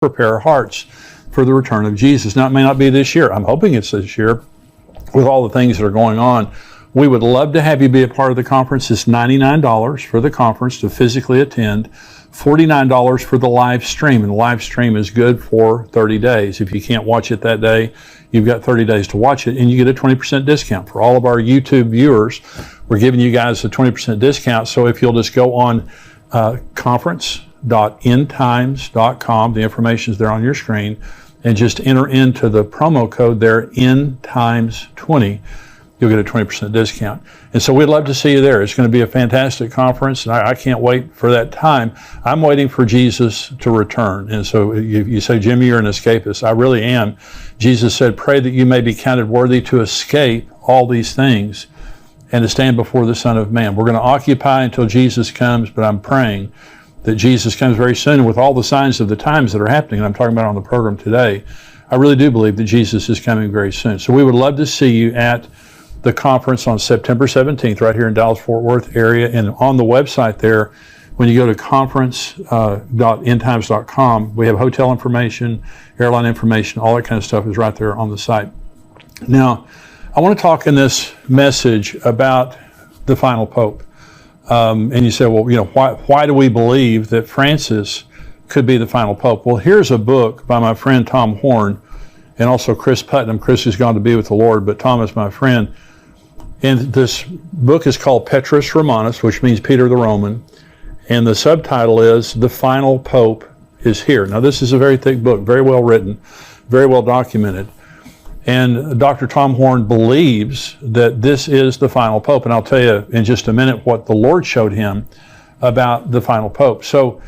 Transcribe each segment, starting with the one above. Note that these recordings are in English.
prepare our hearts for the return of Jesus. Now, it may not be this year. I'm hoping it's this year with all the things that are going on. We would love to have you be a part of the conference. It's $99 for the conference to physically attend, $49 for the live stream. And the live stream is good for 30 days. If you can't watch it that day, you've got 30 days to watch it, and you get a 20% discount. For all of our YouTube viewers, we're giving you guys a 20% discount. So if you'll just go on conference.endtimes.com, the information is there on your screen, and just enter into the promo code there, EndTimes20, you'll get a 20% discount. And so we'd love to see you there. It's going to be a fantastic conference, and I can't wait for that time. I'm waiting for Jesus to return. And so you say, Jimmy, you're an escapist. I really am. Jesus said, pray that you may be counted worthy to escape all these things and to stand before the Son of Man. We're going to occupy until Jesus comes, but I'm praying that Jesus comes very soon with all the signs of the times that are happening, and I'm talking about on the program today. I really do believe that Jesus is coming very soon. So we would love to see you at the conference on September 17th right here in Dallas-Fort Worth area. And on the website there, when you go to conference.endtimes.com, we have hotel information, airline information, all that kind of stuff is right there on the site. Now, I want to talk in this message about the final pope. And you say, well, you know, why do we believe that Francis could be the final pope? Well, here's a book by my friend Tom Horn and also Chris Putnam. Chris has gone to be with the Lord, but Tom is my friend. And this book is called Petrus Romanus, which means Peter the Roman. And the subtitle is The Final Pope is Here. Now, this is a very thick book, very well written, very well documented. And Dr. Tom Horn believes that this is the final pope. And I'll tell you in just a minute what the Lord showed him about the final pope. So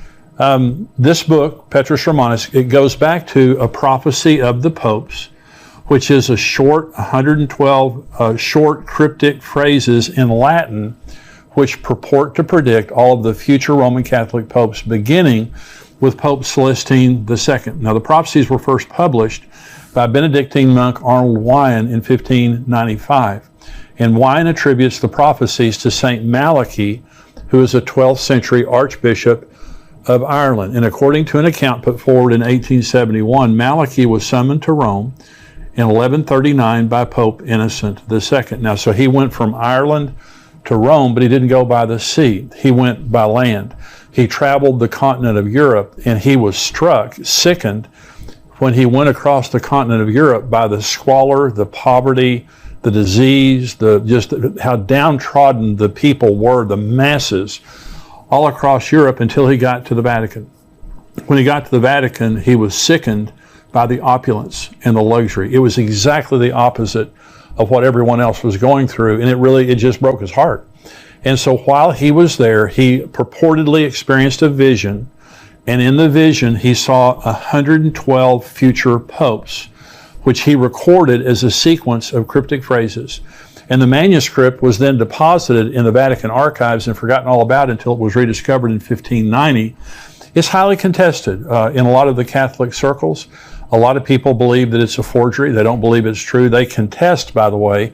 this book, Petrus Romanus, it goes back to a prophecy of the popes, which is a short, 112 short cryptic phrases in Latin, which purport to predict all of the future Roman Catholic popes, beginning with Pope Celestine II. Now, the prophecies were first published by Benedictine monk Arnold Wyon in 1595. And Wyon attributes the prophecies to Saint Malachy, who is a 12th century archbishop of Ireland. And according to an account put forward in 1871, Malachy was summoned to Rome in 1139 by Pope Innocent II. Now, so he went from Ireland to Rome, but he didn't go by the sea. He went by land. He traveled the continent of Europe, and he was struck, sickened, when he went across the continent of Europe by the squalor, the poverty, the disease, just how downtrodden the people were, the masses, all across Europe until he got to the Vatican. When he got to the Vatican, he was sickened by the opulence and the luxury. It was exactly the opposite of what everyone else was going through, and it just broke his heart. And so while he was there, he purportedly experienced a vision, and in the vision he saw 112 future popes, which he recorded as a sequence of cryptic phrases. And the manuscript was then deposited in the Vatican archives and forgotten all about it until it was rediscovered in 1590. It's highly contested in a lot of the Catholic circles. A lot of people believe that it's a forgery. They don't believe it's true. They contest, by the way,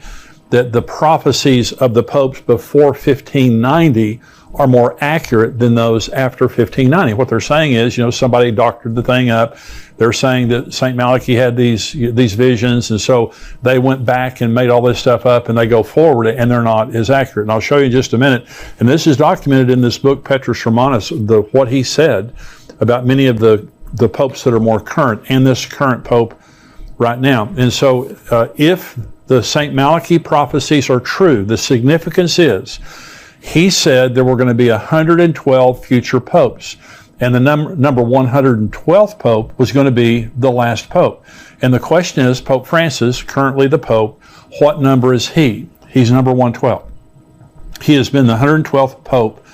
that the prophecies of the popes before 1590 are more accurate than those after 1590. What they're saying is, somebody doctored the thing up. They're saying that St. Malachy had these visions, and so they went back and made all this stuff up, and they go forward, and they're not as accurate. And I'll show you in just a minute. And this is documented in this book, Petrus Romanus, what he said about many of the popes that are more current, and this current pope right now. And so if the St. Malachy prophecies are true, the significance is, he said there were going to be 112 future popes. And the number 112th pope was going to be the last pope. And the question is, Pope Francis, currently the pope, what number is he? He's number 112. He has been the 112th pope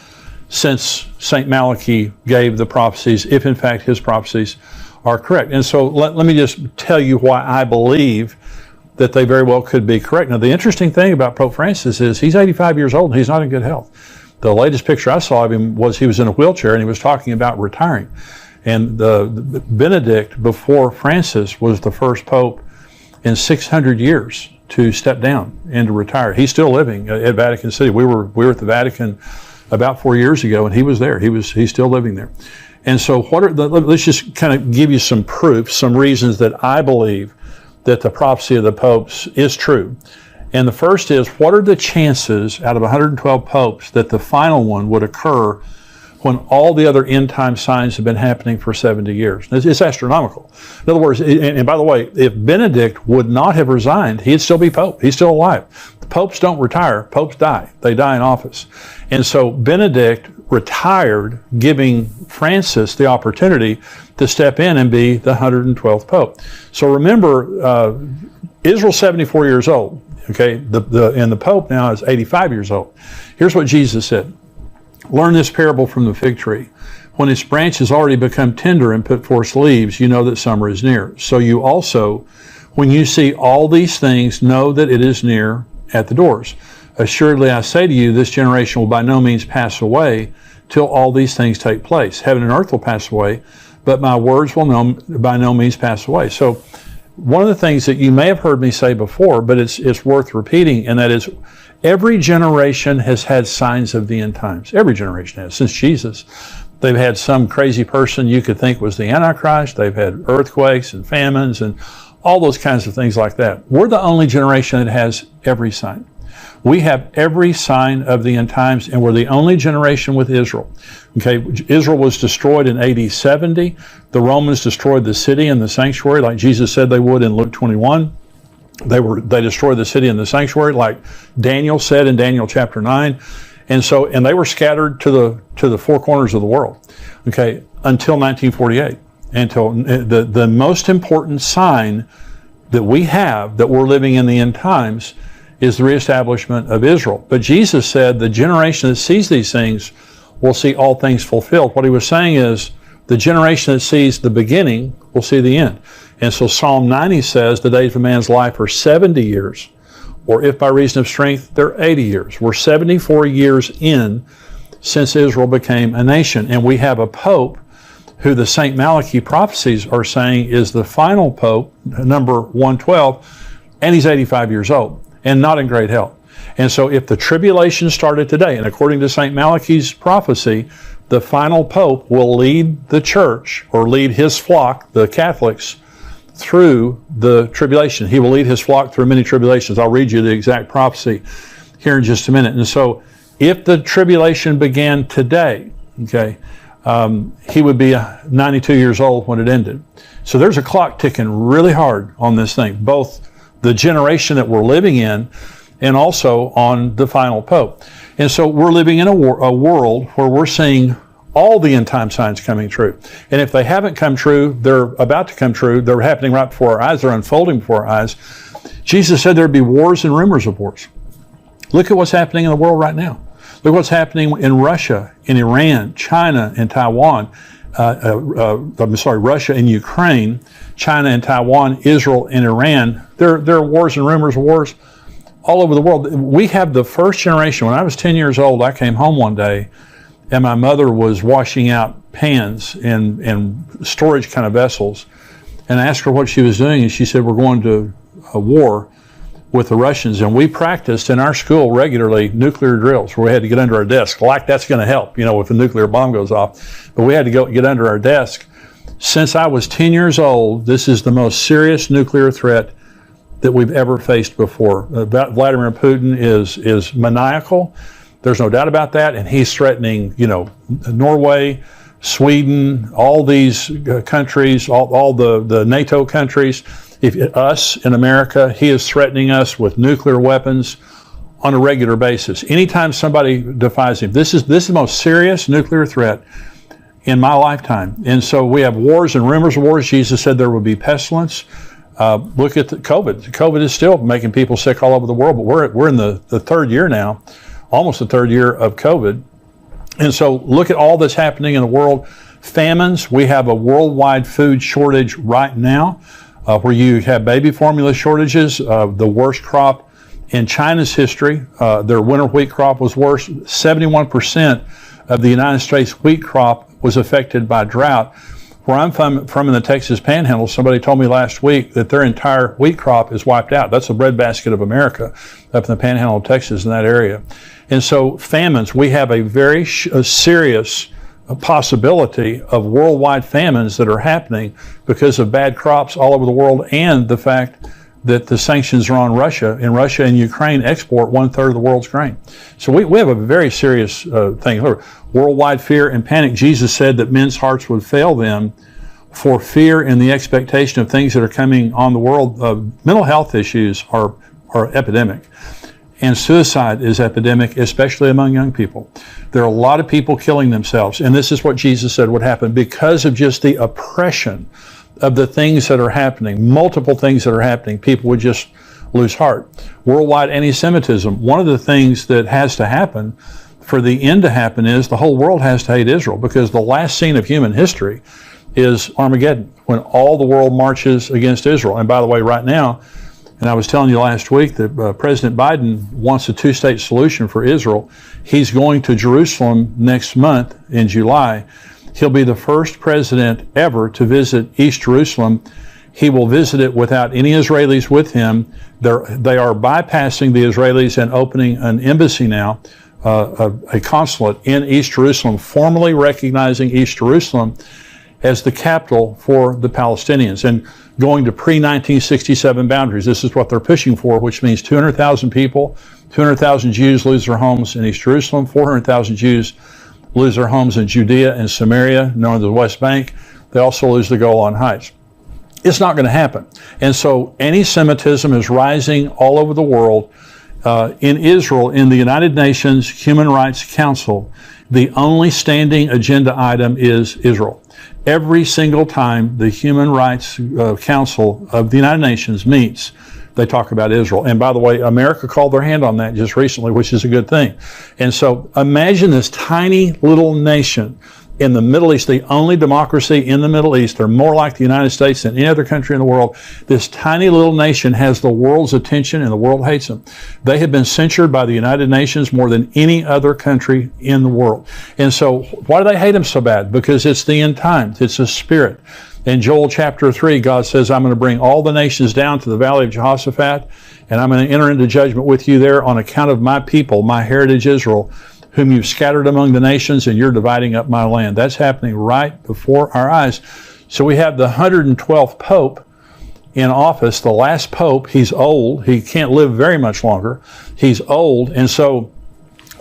since St. Malachy gave the prophecies, if in fact his prophecies are correct. And so let me just tell you why I believe that they very well could be correct. Now, the interesting thing about Pope Francis is he's 85 years old and he's not in good health. The latest picture I saw of him was he was in a wheelchair and he was talking about retiring. And Benedict, before Francis, was the first pope in 600 years to step down and to retire. He's still living at Vatican City. We were at the Vatican about 4 years ago, and he was there. He's still living there. And so let's just kind of give you some proof, some reasons that I believe that the prophecy of the popes is true. And the first is, what are the chances out of 112 popes that the final one would occur when all the other end time signs have been happening for 70 years? It's astronomical. In other words, and by the way, if Benedict would not have resigned, he'd still be pope. He's still alive. The popes don't retire. Popes die. They die in office. And so Benedict retired, giving Francis the opportunity to step in and be the 112th pope. So remember, Israel's 74 years old. Okay, and the Pope now is 85 years old. Here's what Jesus said. Learn this parable from the fig tree. When its branch has already become tender and put forth leaves, you know that summer is near. So you also, when you see all these things, know that it is near at the doors. Assuredly, I say to you, this generation will by no means pass away till all these things take place. Heaven and earth will pass away, but my words will by no means pass away. So one of the things that you may have heard me say before, but it's worth repeating, and that is every generation has had signs of the end times. Every generation has, since Jesus. They've had some crazy person you could think was the Antichrist. They've had earthquakes and famines and all those kinds of things like that. We're the only generation that has every sign. We have every sign of the end times, and we're the only generation with Israel. Okay, Israel was destroyed in AD 70. The Romans destroyed the city and the sanctuary, like Jesus said they would in Luke 21. They destroyed the city and the sanctuary, like Daniel said in Daniel chapter 9. And they were scattered to the four corners of the world. Okay, until 1948. Until the most important sign that we have that we're living in the end times is the reestablishment of Israel. But Jesus said the generation that sees these things will see all things fulfilled. What he was saying is the generation that sees the beginning will see the end. And so Psalm 90 says the days of a man's life are 70 years, or if by reason of strength, they're 80 years. We're 74 years in since Israel became a nation. And we have a pope who the St. Malachi prophecies are saying is the final pope, number 112, and he's 85 years old and not in great health. And so if the tribulation started today, and according to St. Malachi's prophecy, the final pope will lead the church, or lead his flock, the Catholics, through the tribulation. He will lead his flock through many tribulations. I'll read you the exact prophecy here in just a minute. And so if the tribulation began today, okay, he would be 92 years old when it ended. So there's a clock ticking really hard on this thing, both the generation that we're living in and also on the final pope. And so we're living in a world where we're seeing all the end time signs coming true. And if they haven't come true, they're about to come true. They're happening right before our eyes. They're unfolding before our eyes. Jesus said there'd be wars and rumors of wars. Look at what's happening in the world right now. Look what's happening in Russia, in Iran, China, and Taiwan. Russia and Ukraine, China and Taiwan, Israel and Iran. There are wars and rumors of wars all over the world. We have the first generation. When I was 10 years old, I came home one day and my mother was washing out pans and storage kind of vessels. And I asked her what she was doing, and she said, we're going to a war with the Russians. And we practiced in our school regularly nuclear drills where we had to get under our desk, like that's going to help, if a nuclear bomb goes off. But we had to get under our desk. Since I was 10 years old, this is the most serious nuclear threat that we've ever faced before. Vladimir Putin is maniacal. There's no doubt about that. And he's threatening, Norway, Sweden, all these countries, all the NATO countries. Us in America, he is threatening us with nuclear weapons on a regular basis. Anytime somebody defies him, this is the most serious nuclear threat in my lifetime. And so we have wars and rumors of wars. Jesus said there would be pestilence. Look at COVID. COVID is still making people sick all over the world, but we're in the third year now, almost the third year of COVID. And so look at all that's happening in the world. Famines. We have a worldwide food shortage right now, where you have baby formula shortages, the worst crop in China's history. Their winter wheat crop was worse. 71% of the United States wheat crop was affected by drought. Where I'm from in the Texas Panhandle, somebody told me last week that their entire wheat crop is wiped out. That's the breadbasket of America up in the Panhandle of Texas in that area. And so famines, we have a very serious possibility of worldwide famines that are happening because of bad crops all over the world, and the fact that the sanctions are on Russia, and Russia and Ukraine export 1/3 of the world's grain. So we have a very serious thing. Worldwide fear and panic. Jesus said that men's hearts would fail them for fear and the expectation of things that are coming on the world. Mental health issues are epidemic. And suicide is epidemic, especially among young people. There are a lot of people killing themselves, and this is what Jesus said would happen because of just the oppression of the things that are happening, multiple things that are happening. People would just lose heart. Worldwide anti-Semitism. One of the things that has to happen for the end to happen is the whole world has to hate Israel, because the last scene of human history is Armageddon, when all the world marches against Israel. And by the way, right now, and I was telling you last week that President Biden wants a two-state solution for Israel. He's going to Jerusalem next month in July. He'll be the first president ever to visit East Jerusalem. He will visit it without any Israelis with him. They are bypassing the Israelis and opening an embassy now, a consulate in East Jerusalem, formally recognizing East Jerusalem as the capital for the Palestinians, and going to pre-1967 boundaries. This is what they're pushing for, which means 200,000 people, 200,000 Jews lose their homes in East Jerusalem, 400,000 Jews lose their homes in Judea and Samaria, known as the West Bank. They also lose the Golan Heights. It's not going to happen. And so anti-Semitism is rising all over the world. In Israel, in the United Nations Human Rights Council, the only standing agenda item is Israel. Every single time the Human Rights Council of the United Nations meets, they talk about Israel. And by the way, America called their hand on that just recently, which is a good thing. And so imagine this tiny little nation in the Middle East, the only democracy in the Middle East. They're more like the United States than any other country in the world. This tiny little nation has the world's attention, and the world hates them. They have been censured by the United Nations more than any other country in the world. And so why do they hate them so bad? Because it's the end times. It's a spirit. In Joel chapter 3, God says, I'm going to bring all the nations down to the valley of Jehoshaphat, and I'm going to enter into judgment with you there on account of my people, my heritage Israel, whom you've scattered among the nations, and you're dividing up my land. That's happening right before our eyes. So we have the 112th Pope in office, the last Pope. He's old. He can't live very much longer. He's old. And so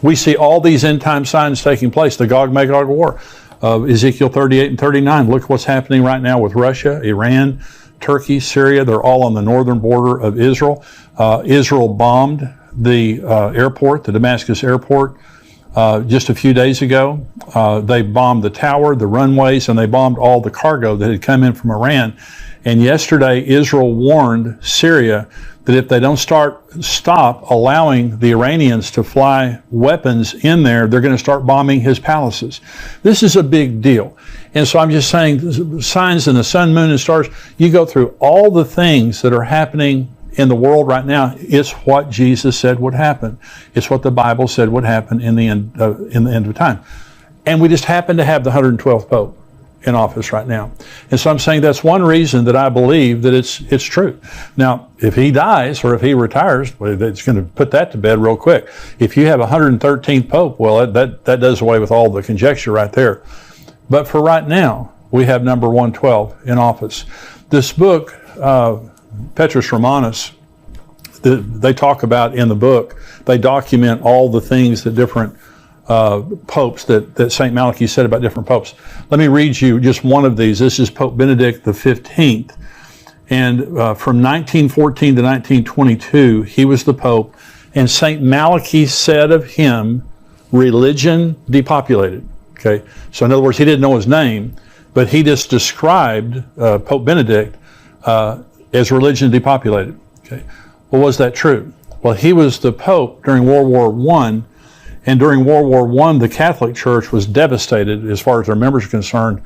we see all these end time signs taking place. The Gog-Magog war of Ezekiel 38 and 39. Look what's happening right now with Russia, Iran, Turkey, Syria. They're all on the northern border of Israel. Israel bombed the airport, the Damascus airport, just a few days ago. They bombed the tower, the runways, and they bombed all the cargo that had come in from Iran. And yesterday, Israel warned Syria that if they don't stop allowing the Iranians to fly weapons in there, they're going to start bombing his palaces. This is a big deal. And so I'm just saying, signs in the sun, moon, and stars, you go through all the things that are happening in the world right now. It's what Jesus said would happen. It's what the Bible said would happen in the end of time. And we just happen to have the 112th Pope in office right now. And so I'm saying that's one reason that I believe that it's true. Now, if he dies or if he retires, well, it's going to put that to bed real quick. If you have a 113th Pope, well, that does away with all the conjecture right there. But for right now, we have number 112 in office. This book, Petrus Romanus, they talk about in the book, they document all the things that different popes that St. Malachi said about different popes. Let me read you just one of these. This is Pope Benedict XV. And from 1914 to 1922, he was the Pope. And St. Malachi said of him, religion depopulated. Okay, so in other words, he didn't know his name, but he just described Pope Benedict as religion depopulated. Okay, well, was that true? Well, he was the Pope during World War I, and during World War I, the Catholic Church was devastated as far as their members are concerned,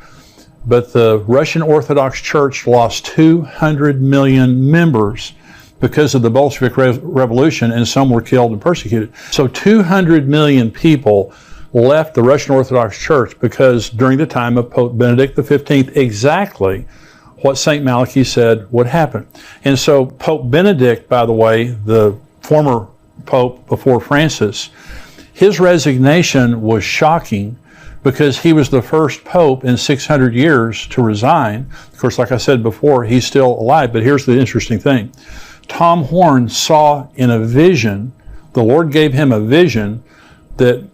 but the Russian Orthodox Church lost 200 million members because of the Bolshevik Revolution, and some were killed and persecuted. So 200 million people left the Russian Orthodox Church because during the time of Pope Benedict XV, exactly what St. Malachi said would happen. And so Pope Benedict, by the way, the former Pope before Francis, his resignation was shocking because he was the first pope in 600 years to resign. Of course, like I said before, he's still alive, but here's the interesting thing. Tom Horn saw in a vision, the Lord gave him a vision that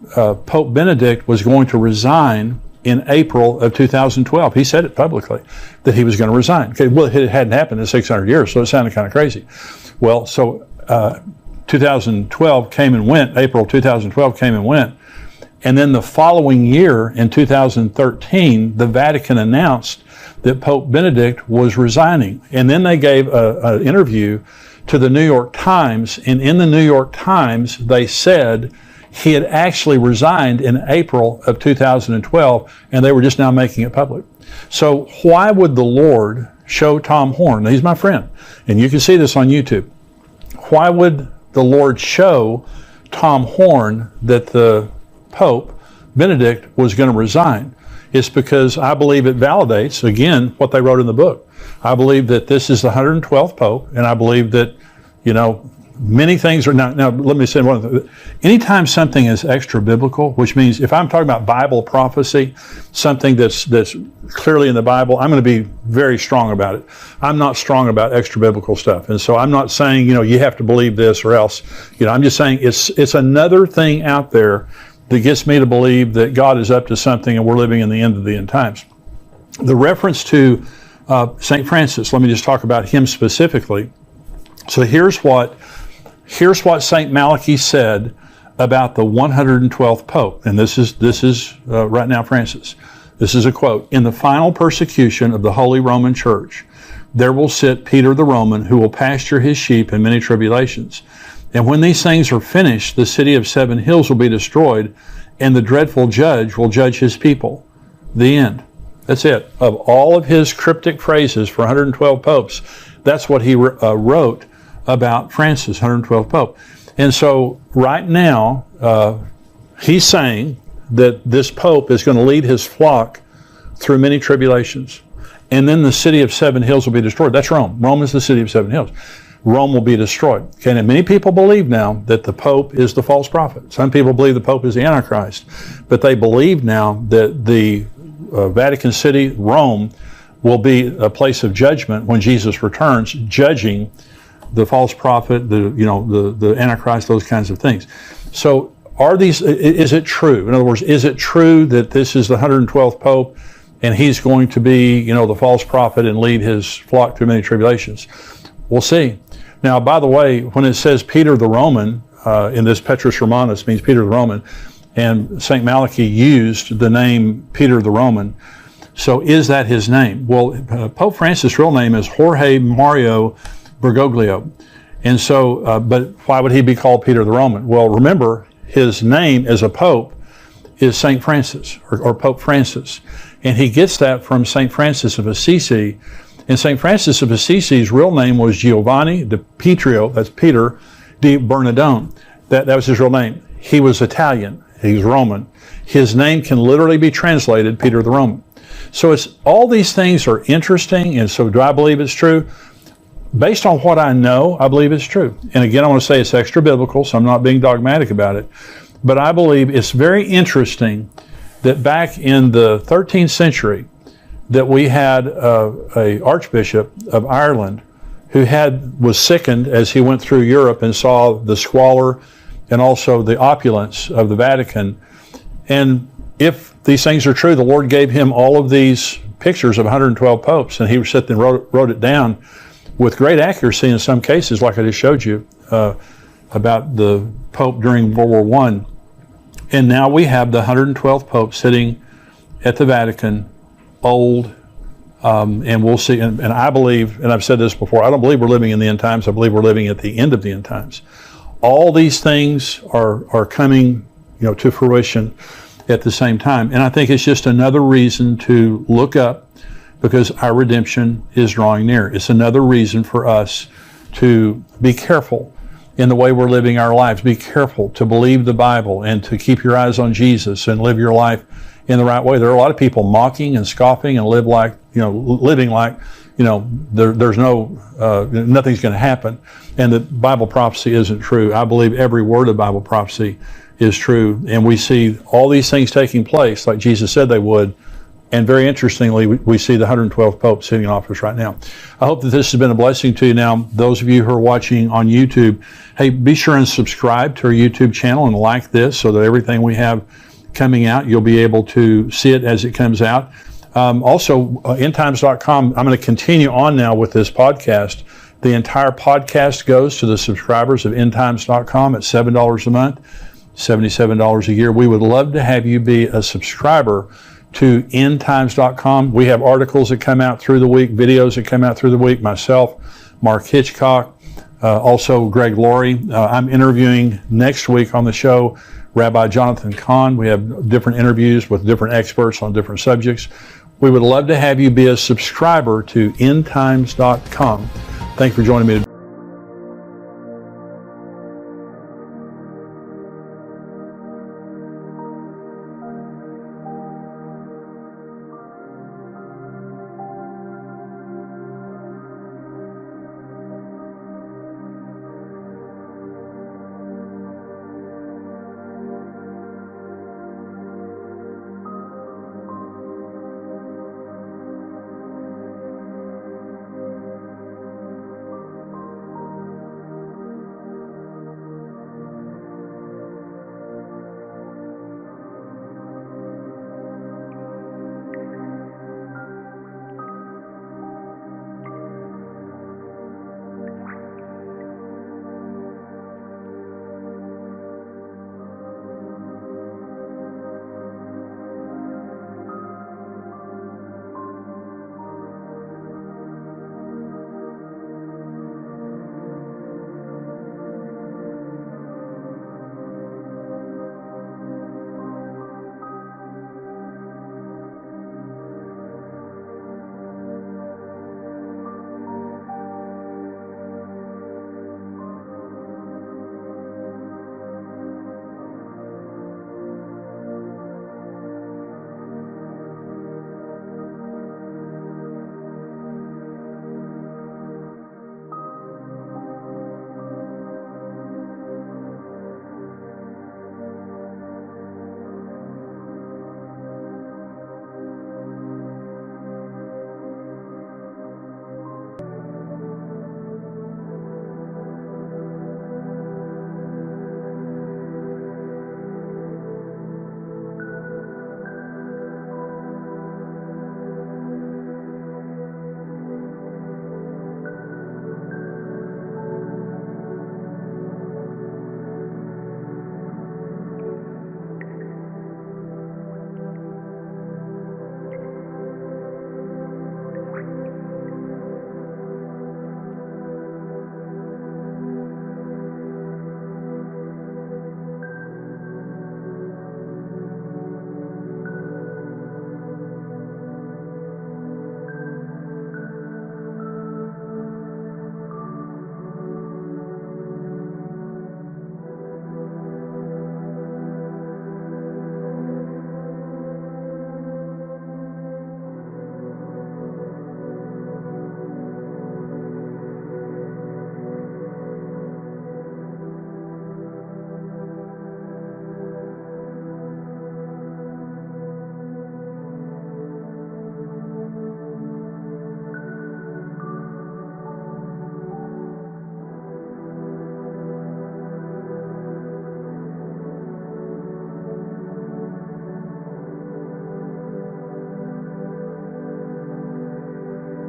Pope Benedict was going to resign in April of 2012. He said it publicly, that he was going to resign. Okay, well, it hadn't happened in 600 years, so it sounded kind of crazy. Well, so 2012 came and went, April 2012 came and went, and then the following year, in 2013, the Vatican announced that Pope Benedict was resigning. And then they gave an interview to the New York Times, and in the New York Times, they said he had actually resigned in April of 2012, and they were just now making it public. So why would the Lord show Tom Horn? Now, he's my friend, and you can see this on YouTube. Why would the Lord show Tom Horn that the Pope Benedict was going to resign? It's because I believe it validates, again, what they wrote in the book. I believe that this is the 112th Pope, and I believe that, many things are not. Now, let me say one thing. Anytime something is extra biblical, which means if I'm talking about Bible prophecy, something that's clearly in the Bible, I'm going to be very strong about it. I'm not strong about extra biblical stuff. And so I'm not saying, you have to believe this or else. I'm just saying it's another thing out there that gets me to believe that God is up to something and we're living in the end of the end times. The reference to St. Francis, let me just talk about him specifically. So here's what St. Malachy said about the 112th Pope. And this is right now Francis. This is a quote. In the final persecution of the Holy Roman Church, there will sit Peter the Roman, who will pasture his sheep in many tribulations. And when these things are finished, the city of 7 hills will be destroyed, and the dreadful judge will judge his people. The end. That's it. Of all of his cryptic phrases for 112 popes, that's what he wrote about Francis, 112th Pope. And so right now, he's saying that this Pope is going to lead his flock through many tribulations. And then the city of 7 hills will be destroyed. That's Rome. Rome is the city of 7 hills. Rome will be destroyed. Okay, and many people believe now that the Pope is the false prophet. Some people believe the Pope is the Antichrist. But they believe now that the Vatican City, Rome, will be a place of judgment when Jesus returns, judging the false prophet, the Antichrist, those kinds of things. So is it true? In other words, is it true that this is the 112th Pope and he's going to be, the false prophet and lead his flock through many tribulations? We'll see. Now, by the way, when it says Peter the Roman, in this Petrus Romanus means Peter the Roman, and St. Malachy used the name Peter the Roman. So is that his name? Well, Pope Francis' real name is Jorge Mario Bergoglio. And so, but why would he be called Peter the Roman? Well, remember, his name as a pope is St. Francis, or Pope Francis. And he gets that from St. Francis of Assisi. And St. Francis of Assisi's real name was Giovanni di Pietro, that's Peter, di Bernardone. That was his real name. He was Italian. He's Roman. His name can literally be translated Peter the Roman. So all these things are interesting. And so do I believe it's true? Based on what I know, I believe it's true. And again, I want to say it's extra biblical, so I'm not being dogmatic about it. But I believe it's very interesting that back in the 13th century, that we had a Archbishop of Ireland who was sickened as he went through Europe and saw the squalor and also the opulence of the Vatican. And if these things are true, the Lord gave him all of these pictures of 112 popes, and he sat and wrote it down with great accuracy in some cases, like I just showed you about the Pope during World War I. And now we have the 112th Pope sitting at the Vatican, old, and we'll see. And I believe, and I've said this before, I don't believe we're living in the end times. I believe we're living at the end of the end times. All these things are coming, to fruition at the same time. And I think it's just another reason to look up, because our redemption is drawing near. It's another reason for us to be careful in the way we're living our lives. Be careful to believe the Bible and to keep your eyes on Jesus and live your life in the right way. There are a lot of people mocking and scoffing and living like, there's nothing's going to happen, and that Bible prophecy isn't true. I believe every word of Bible prophecy is true. And we see all these things taking place like Jesus said they would. And very interestingly, we see the 112th Pope sitting in office right now. I hope that this has been a blessing to you. Now, those of you who are watching on YouTube, hey, be sure and subscribe to our YouTube channel and like this so that everything we have coming out, you'll be able to see it as it comes out. Also, endtimes.com, I'm going to continue on now with this podcast. The entire podcast goes to the subscribers of endtimes.com at $7 a month, $77 a year. We would love to have you be a subscriber to endtimes.com. We have articles that come out through the week, videos that come out through the week, myself, Mark Hitchcock, also Greg Laurie. I'm interviewing next week on the show Rabbi Jonathan Cahn. We have different interviews with different experts on different subjects. We would love to have you be a subscriber to endtimes.com. Thank you for joining me today.